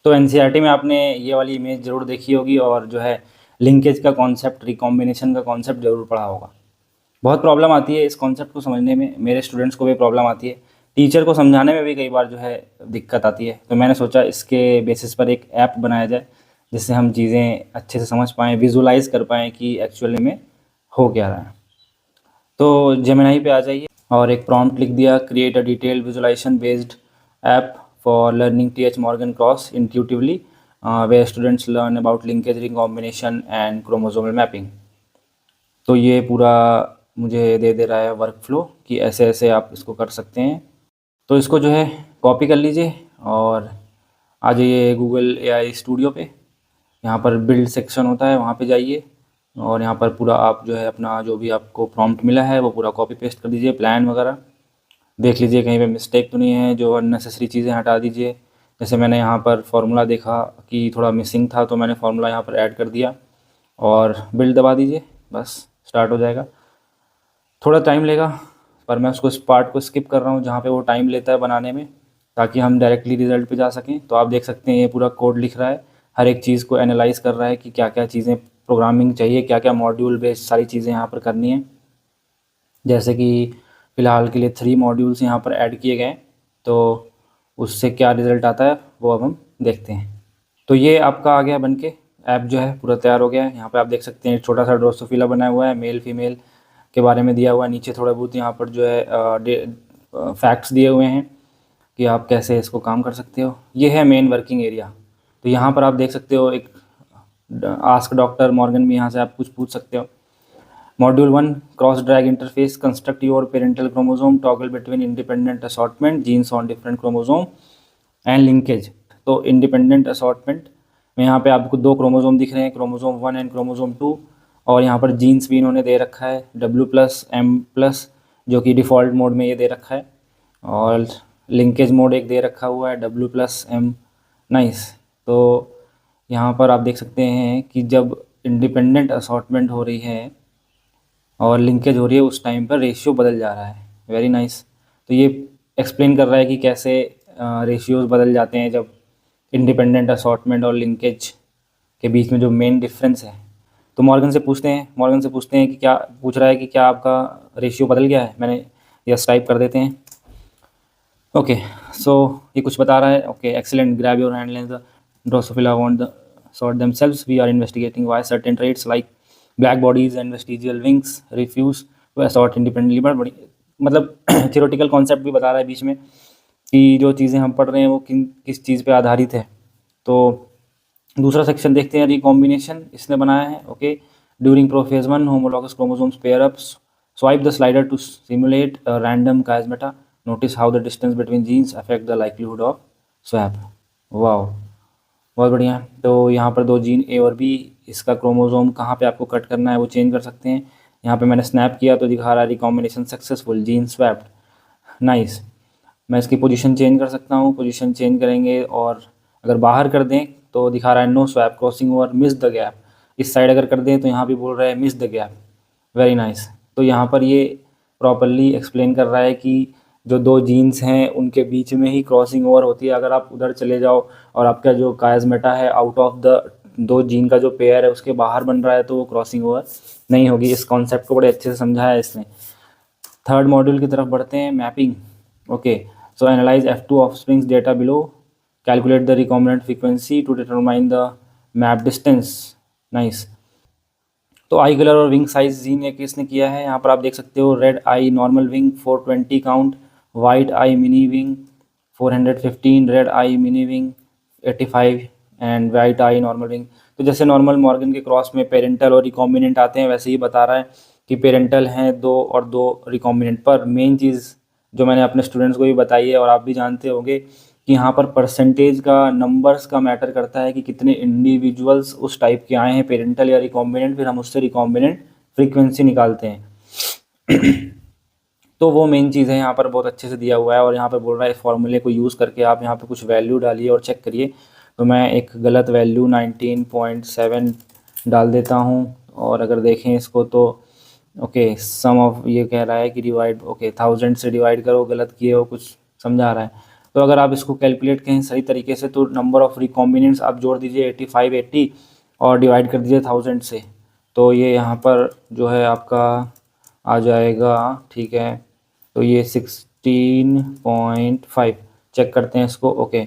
तो एनसीईआरटी में आपने ये वाली इमेज ज़रूर देखी होगी और जो है लिंकेज का कॉन्सेप्ट, रिकॉम्बिनेशन का कॉन्सेप्ट ज़रूर पढ़ा होगा। बहुत प्रॉब्लम आती है इस कॉन्सेप्ट को समझने में, मेरे स्टूडेंट्स को भी प्रॉब्लम आती है, टीचर को समझाने में भी कई बार जो है दिक्कत आती है। तो मैंने सोचा इसके बेसिस पर एक ऐप बनाया जाए जिससे हम चीज़ें अच्छे से समझ पाएँ, विजुलाइज़ कर पाएँ कि एक्चुअली में हो क्या रहा है। तो जेमिनी पे आ जाइए और एक प्रॉम्प्ट लिख दिया, create a detailed visualisation based app for learning TH Morgan cross intuitively where students learn about linkage, recombination and chromosomal mapping. तो ये पूरा मुझे दे रहा है वर्क फ्लो कि ऐसे ऐसे आप इसको कर सकते हैं। तो इसको जो है कॉपी कर लीजिए और आ जाइए गूगल AI स्टूडियो पे। यहाँ पर बिल्ड सेक्शन होता है, वहाँ पे जाइए और यहाँ पर पूरा आप जो है अपना जो भी आपको प्रॉम्प्ट मिला है वो पूरा कॉपी पेस्ट कर दीजिए, प्लान वगैरह देख लीजिए कहीं पे मिस्टेक तो नहीं है, जो अननेसेसरी चीज़ें हटा दीजिए। जैसे मैंने यहाँ पर फार्मूला देखा कि थोड़ा मिसिंग था तो मैंने फार्मूला यहाँ पर ऐड कर दिया और बिल्ड दबा दीजिए, बस स्टार्ट हो जाएगा। थोड़ा टाइम लेगा पर मैं उसको इस पार्ट को स्किप कर रहा हूँ जहाँ पे वो टाइम लेता है बनाने में, ताकि हम डायरेक्टली रिज़ल्ट पे जा सकें। तो आप देख सकते हैं ये पूरा कोड लिख रहा है, हर एक चीज़ को एनालाइज कर रहा है कि क्या क्या चीज़ें प्रोग्रामिंग चाहिए, क्या क्या मॉड्यूल बेस्ड सारी चीज़ें यहाँ पर करनी है। जैसे कि फ़िलहाल के लिए 3 मॉड्यूल्स यहाँ पर ऐड किए गए, तो उससे क्या रिज़ल्ट आता है वो अब हम देखते हैं। तो ये आपका आ गया बन के, ऐप जो है पूरा तैयार हो गया है। यहाँ पे आप देख सकते हैं एक छोटा सा ड्रोसोफिला बना हुआ है, मेल फीमेल के बारे में दिया हुआ है। नीचे थोड़ा बहुत यहाँ पर जो है फैक्ट्स दिए हुए हैं कि आप कैसे इसको काम कर सकते हो। ये है मेन वर्किंग एरिया। तो यहाँ पर आप देख सकते हो एक आस्क डॉक्टर मॉर्गन भी, यहाँ से आप कुछ पूछ सकते हो। Module 1 cross drag interface, construct your parental chromosome, toggle between independent assortment genes on different chromosome and linkage. तो इंडिपेंडेंट असॉर्टमेंट में यहाँ पे आपको 2 क्रोमोसोम दिख रहे हैं, क्रोमोसोम 1 एंड क्रोमोसोम 2, और यहाँ पर जीन्स भी इन्होंने दे रखा है W+M+, जो कि डिफ़ॉल्ट मोड में ये दे रखा है, और लिंकेज मोड एक दे रखा हुआ है W+M। नाइस। तो यहाँ पर आप देख सकते हैं कि जब इंडिपेंडेंट असॉर्टमेंट हो रही है और लिंकेज हो रही है उस टाइम पर रेशियो बदल जा रहा है। Very nice. तो ये एक्सप्लेन कर रहा है कि कैसे रेशियोज़ बदल जाते हैं जब इंडिपेंडेंट असॉर्टमेंट और लिंकेज के बीच में जो मेन डिफरेंस है। तो मॉर्गन से पूछते हैं कि क्या पूछ रहा है कि क्या आपका रेशियो बदल गया है। मैंने यस टाइप कर देते हैं। ओके, सो ये कुछ बता रहा है। Okay, excellent, grab your hand lens the Drosophila want the sort themselves. We are investigating why certain traits like black bodies and vestigial wings refuse to assort independently। But बड़ी मतलब थियोरेटिकल कॉन्सेप्ट भी बता रहा है बीच में कि जो चीज़ें हम पढ़ रहे हैं वो किस चीज़ पे आधारित है। तो दूसरा सेक्शन देखते हैं, रिकॉम्बिनेशन इसने बनाया है। Okay, during prophase 1 homologous chromosomes pair up, swipe the slider to simulate random chiasmata, notice how the distance between genes affect the likelihood of swap. Wow, बहुत बढ़िया। तो यहाँ पर 2 जीन A और B, इसका क्रोमोसोम कहाँ पे आपको कट करना है वो चेंज कर सकते हैं। यहाँ पे मैंने स्नैप किया तो दिखा रहा है recombination successful, gene swapped. Nice. मैं इसकी पोजीशन चेंज कर सकता हूँ, पोजीशन चेंज करेंगे और अगर बाहर कर दें तो दिखा रहा है no swap crossing over, miss the gap. इस साइड अगर कर दें तो यहाँ भी बोल रहा है miss the gap. Very nice. तो यहाँ पर ये प्रॉपरली एक्सप्लेन कर रहा है कि जो 2 जीन्स हैं उनके बीच में ही क्रॉसिंग ओवर होती है। अगर आप उधर चले जाओ और आपका जो कायस्मेटा है आउट ऑफ द 2 जीन का जो पेयर है उसके बाहर बन रहा है तो वो क्रॉसिंग ओवर नहीं होगी। इस कॉन्सेप्ट को बड़े अच्छे से समझाया है इसने। थर्ड मॉड्यूल की तरफ बढ़ते हैं, mapping. Okay, so analyse F2 offsprings data below, calculate the recombinant frequency to determine the map distance. Nice. तो आई कलर और विंग साइज जी ने किसने किया है, यहाँ पर आप देख सकते हो। Red I normal wing 420 count, white I mini wing 415, red I mini wing 85 and white I normal wing. तो जैसे नॉर्मल मॉर्गन के क्रॉस में पेरेंटल और रिकॉम्बिनेंट आते हैं वैसे ही बता रहा है कि पेरेंटल हैं 2 और 2 रिकॉम्बिनेंट। पर मेन चीज़ जो मैंने अपने स्टूडेंट्स को भी बताई है और आप भी जानते होंगे कि यहाँ पर परसेंटेज का, नंबर्स का मैटर करता है कि कितने इंडिविजुअल्स उस टाइप के आए हैं, पेरेंटल या रिकॉम्बिनेंट, फिर हम उससे रिकॉम्बिनेंट फ्रीक्वेंसी निकालते हैं। तो वो मेन चीज़ है, यहाँ पर बहुत अच्छे से दिया हुआ है। और यहाँ पर बोल रहा है फॉर्मूले को यूज़ करके आप यहाँ पे कुछ वैल्यू डालिए और चेक करिए। तो मैं एक गलत वैल्यू 19.7 डाल देता हूँ और अगर देखें इसको तो ओके, सम ऑफ ये कह रहा है कि डिवाइड, ओके 1000 से डिवाइड करो, गलत किए हो कुछ समझा रहा है। तो अगर आप इसको कैलकुलेट करें सही तरीके से तो नंबर ऑफ़ रिकॉम्बिनेंट्स आप जोड़ दीजिए 85 80 और डिवाइड कर दीजिए 1000 से, तो ये यहाँ पर जो है आपका आ जाएगा, ठीक है। तो ये 16.5 चेक करते हैं इसको, ओके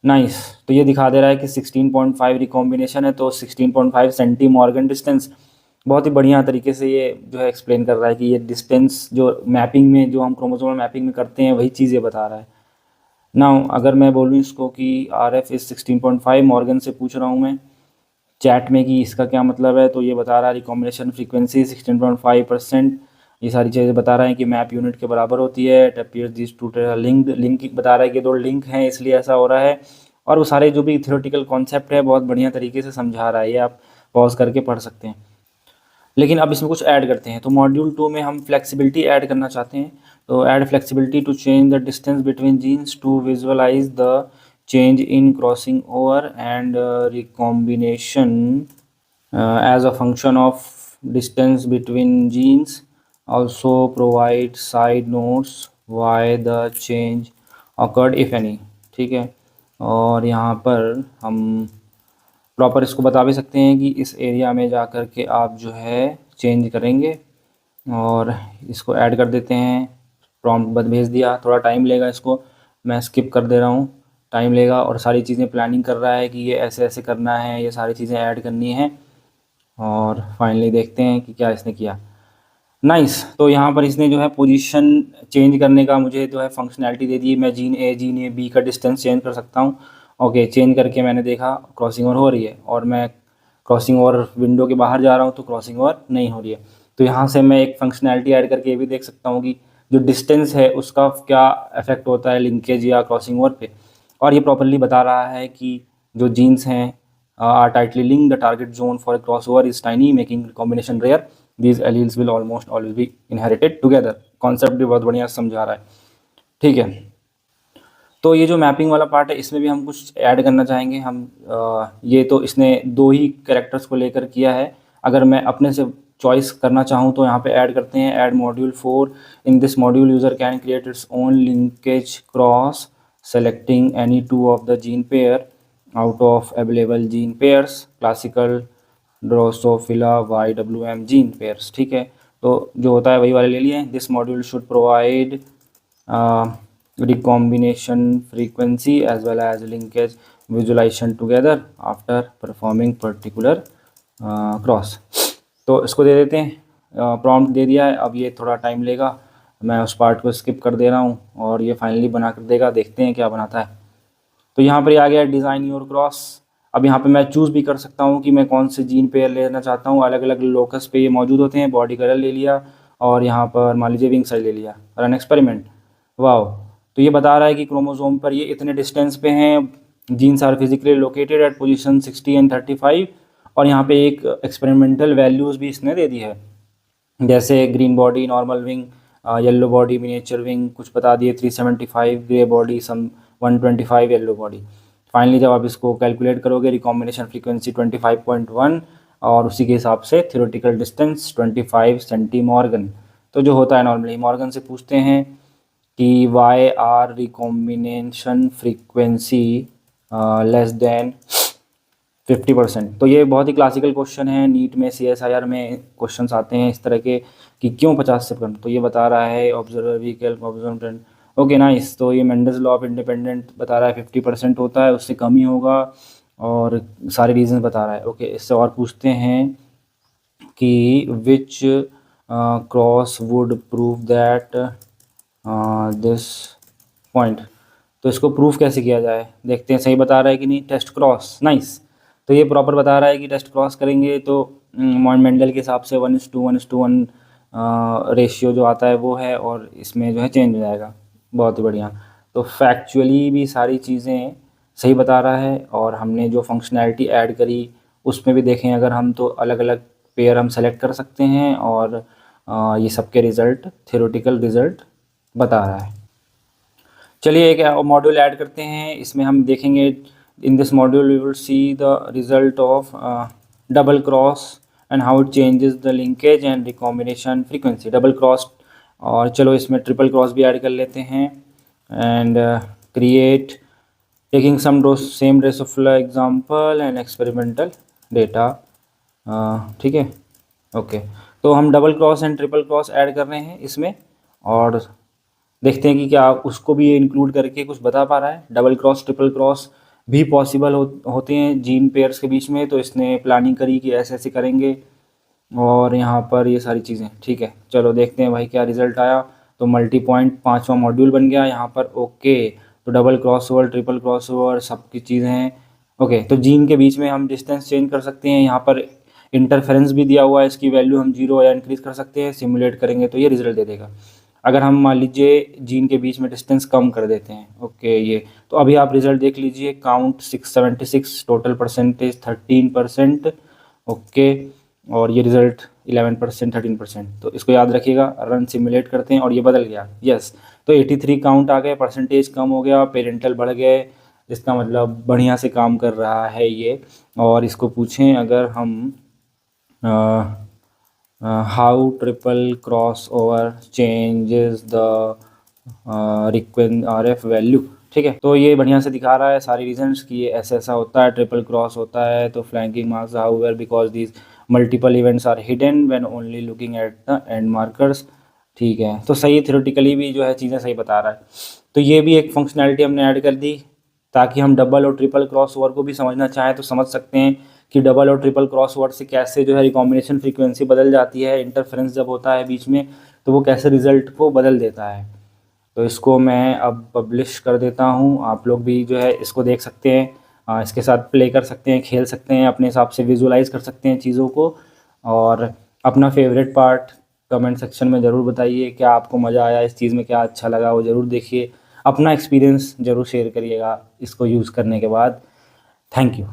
नाइस। तो ये दिखा दे रहा है कि 16.5 रिकॉम्बिनेशन है, तो 16.5 सेंटी मॉर्गन डिस्टेंस। बहुत ही बढ़िया तरीके से ये जो है एक्सप्लेन कर रहा है कि ये डिस्टेंस जो मैपिंग में, जो हम क्रोमोसोमल मैपिंग में करते हैं, वही चीज़ ये बता रहा है। नाउ अगर मैं बोलूँ इसको कि आर एफ इज़ 16.5, मॉर्गन से पूछ रहा हूँ मैं चैट में कि इसका क्या मतलब है, तो ये बता रहा है रिकॉम्बिनेशन फ्रीक्वेंसी 16.5%। ये सारी चीज़ें बता रहे हैं कि मैप यूनिट के बराबर होती है। It appears this to link बता रहा है कि दो लिंक हैं इसलिए ऐसा हो रहा है। और वो सारे जो भी थ्योरेटिकल कॉन्सेप्ट है बहुत बढ़िया तरीके से समझा रहा है, ये आप पॉज करके पढ़ सकते हैं। लेकिन अब इसमें कुछ ऐड करते हैं। तो मॉड्यूल 2 में हम फ्लेक्सिबिलिटी ऐड करना चाहते हैं। तो add flexibility to change the distance between genes to visualise the change in crossing over and recombination as a function of distance between genes. Also provide side notes why the change occurred if any, ठीक है। और यहाँ पर हम proper इसको बता भी सकते हैं कि इस एरिया में जा कर के आप जो है चेंज करेंगे, और इसको ऐड कर देते हैं। प्रॉम्प्ट भेज दिया, थोड़ा टाइम लेगा, इसको मैं स्किप कर दे रहा हूँ, टाइम लेगा। और सारी चीज़ें प्लानिंग कर रहा है कि ये ऐसे ऐसे करना है, ये सारी चीज़ें ऐड करनी है। और फाइनली देखते हैं कि क्या इसने किया। नाइस। तो यहाँ पर इसने जो है पोजीशन चेंज करने का मुझे जो है फंक्शनैलिटी दे दी। मैं जीन ए बी का डिस्टेंस चेंज कर सकता हूँ। ओके, चेंज करके मैंने देखा क्रॉसिंग ओवर हो रही है, और मैं क्रॉसिंग ओवर विंडो के बाहर जा रहा हूँ तो क्रॉसिंग ओवर नहीं हो रही है। तो यहाँ से मैं एक फंक्शनैलिटी ऐड करके ये भी देख सकता हूँ कि जो डिस्टेंस है उसका क्या इफेक्ट होता है लिंकेज या क्रॉसिंग ओवर पे। और ये प्रॉपरली बता रहा है कि जो जीन्स हैं are tightly linked, the target zone for a crossover is tiny making combination rare. These alleles will almost always be inherited together. Concept भी बहुत बढ़िया समझा रहा है, ठीक है। तो ये जो मैपिंग वाला पार्ट है इसमें भी हम कुछ ऐड करना चाहेंगे हम। ये तो इसने दो ही कैरेक्टर्स को लेकर किया है। अगर मैं अपने से चॉइस करना चाहूँ तो यहाँ पे ऐड करते हैं add module 4। In this module user can create its own linkage cross selecting any two of the gene pair out of available gene pairs, classical Drosophila YWM gene pairs, ठीक है। तो जो होता है वही वाले ले लिए। This module should provide recombination frequency as well as linkage visualization together after performing particular cross। तो इसको दे देते हैं, प्रॉम्प्ट दे दिया है। अब ये थोड़ा टाइम लेगा, मैं उस पार्ट को स्किप कर दे रहा हूँ और ये फाइनली बना कर देगा। देखते हैं क्या बनाता है। तो यहाँ पर आ गया डिज़ाइन योर क्रॉस। अब यहाँ पे मैं चूज़ भी कर सकता हूँ कि मैं कौन से जीन पेयर लेना चाहता हूँ। अलग अलग लोकस पे ये मौजूद होते हैं। बॉडी कलर ले लिया और यहाँ पर मान लीजिए विंग साइज ले लिया। Run experiment, wow. तो ये बता रहा है कि क्रोमोसोम पर ये इतने डिस्टेंस पे हैं, genes are physically located at position 60 and 35। और यहाँ पे एक एक्सपेरिमेंटल वैल्यूज़ भी इसने दे दी है, जैसे green body, normal wing, yellow body, miniature wing कुछ बता दिए, 375 ग्रे बॉडी, सम 125 येलो बॉडी। फाइनली जब आप इसको कैलकुलेट करोगे रिकॉम्बिनेशन फ्रीक्वेंसी 25.1 और उसी के हिसाब से थ्योरेटिकल डिस्टेंस 25 सेंटी मॉर्गन। तो जो होता है नॉर्मली मॉर्गन से पूछते हैं कि why are recombination frequency less than 50%। तो ये बहुत ही क्लासिकल क्वेश्चन है, नीट में CSIR में क्वेश्चंस आते हैं इस तरह के कि क्यों 50 से कम। तो ये बता रहा है observer vehicle observe, okay nice. तो ये मेंडल्स लॉ ऑफ इंडिपेंडेंट बता रहा है 50% होता है, उससे कम ही होगा, और सारे रीजन बता रहा है। ओके, इससे और पूछते हैं कि विच cross would prove that this point. तो इसको प्रूफ कैसे किया जाए, देखते हैं सही बता रहा है कि नहीं। Test cross, nice. तो ये प्रॉपर बता रहा है कि टेस्ट क्रॉस करेंगे तो मेंडल के हिसाब से 1:1 रेशियो जो आता है वो है, और इसमें जो है चेंज हो जाएगा। बहुत ही बढ़िया। तो फैक्चुअली भी सारी चीज़ें सही बता रहा है। और हमने जो फंक्शनैलिटी ऐड करी उसमें भी देखें अगर हम, तो अलग अलग पेयर हम सेलेक्ट कर सकते हैं, और ये सबके रिज़ल्ट थ्योरेटिकल रिज़ल्ट बता रहा है। चलिए एक मॉड्यूल ऐड करते हैं, इसमें हम देखेंगे। In this module we will see the result of double cross and how it changes the linkage and recombination frequency. Double cross, और चलो इसमें ट्रिपल क्रॉस भी ऐड कर लेते हैं। And create taking some same drosophila example and experimental data. ठीक है, okay. तो हम double cross and triple cross add कर रहे हैं इसमें, और देखते हैं कि क्या उसको भी ये इंक्लूड करके कुछ बता पा रहा है। डबल क्रॉस ट्रिपल क्रॉस भी पॉसिबल होते हैं जीन पेयर्स के बीच में, तो इसने प्लानिंग करी कि ऐसे ऐसे करेंगे, और यहाँ पर ये सारी चीज़ें। ठीक है, चलो देखते हैं भाई क्या रिजल्ट आया। तो मल्टी पॉइंट 5वां मॉड्यूल बन गया यहाँ पर। ओके, तो डबल क्रॉसओवर, ट्रिपल क्रॉसओवर सब की चीज़ें हैं। ओके, तो जीन के बीच में हम डिस्टेंस चेंज कर सकते हैं। यहाँ पर इंटरफेरेंस भी दिया हुआ है, इसकी वैल्यू हम 0 या इंक्रीज़ कर सकते हैं। सिमुलेट करेंगे तो ये रिजल्ट दे देगा। अगर हम मान लीजिए जीन के बीच में डिस्टेंस कम कर देते हैं, ओके, ये तो अभी आप रिजल्ट देख लीजिए। काउंट 676, टोटल परसेंटेज 13%, ओके, और ये रिजल्ट 11%, 13%। तो इसको याद रखिएगा। रन सिमुलेट करते हैं और ये बदल गया, यस। तो 83 काउंट आ गए, परसेंटेज कम हो गया, पेरेंटल बढ़ गए। इसका मतलब बढ़िया से काम कर रहा है ये। और इसको पूछें अगर हम how triple cross over changes the request RF value. ठीक है, तो ये बढ़िया से दिखा रहा है सारी रीजंस कि ये ऐसा ऐसा होता है, ट्रिपल क्रॉस होता है। तो flanking marks however because these multiple events are hidden when only looking at the end markers. ठीक है, तो सही थ्योरेटिकली भी जो है चीज़ें सही बता रहा है। तो ये भी एक फंक्शनैलिटी हमने ऐड कर दी, ताकि हम डबल और ट्रिपल क्रॉस ओवर को भी समझना चाहें तो समझ सकते हैं कि डबल और ट्रिपल क्रॉस ओवर से कैसे जो है रिकॉम्बिनेशन फ्रीक्वेंसी बदल जाती है। इंटरफेरेंस जब होता है बीच में तो वो कैसे रिजल्ट को बदल देता है। तो इसको मैं अब पब्लिश कर देता हूँ। आप लोग भी जो है इसको देख सकते हैं, इसके साथ प्ले कर सकते हैं, खेल सकते हैं, अपने हिसाब से विजुलाइज कर सकते हैं चीज़ों को। और अपना फेवरेट पार्ट कमेंट सेक्शन में ज़रूर बताइए, क्या आपको मज़ा आया इस चीज़ में, क्या अच्छा लगा वो ज़रूर देखिए। अपना एक्सपीरियंस ज़रूर शेयर करिएगा इसको यूज़ करने के बाद। Thank you.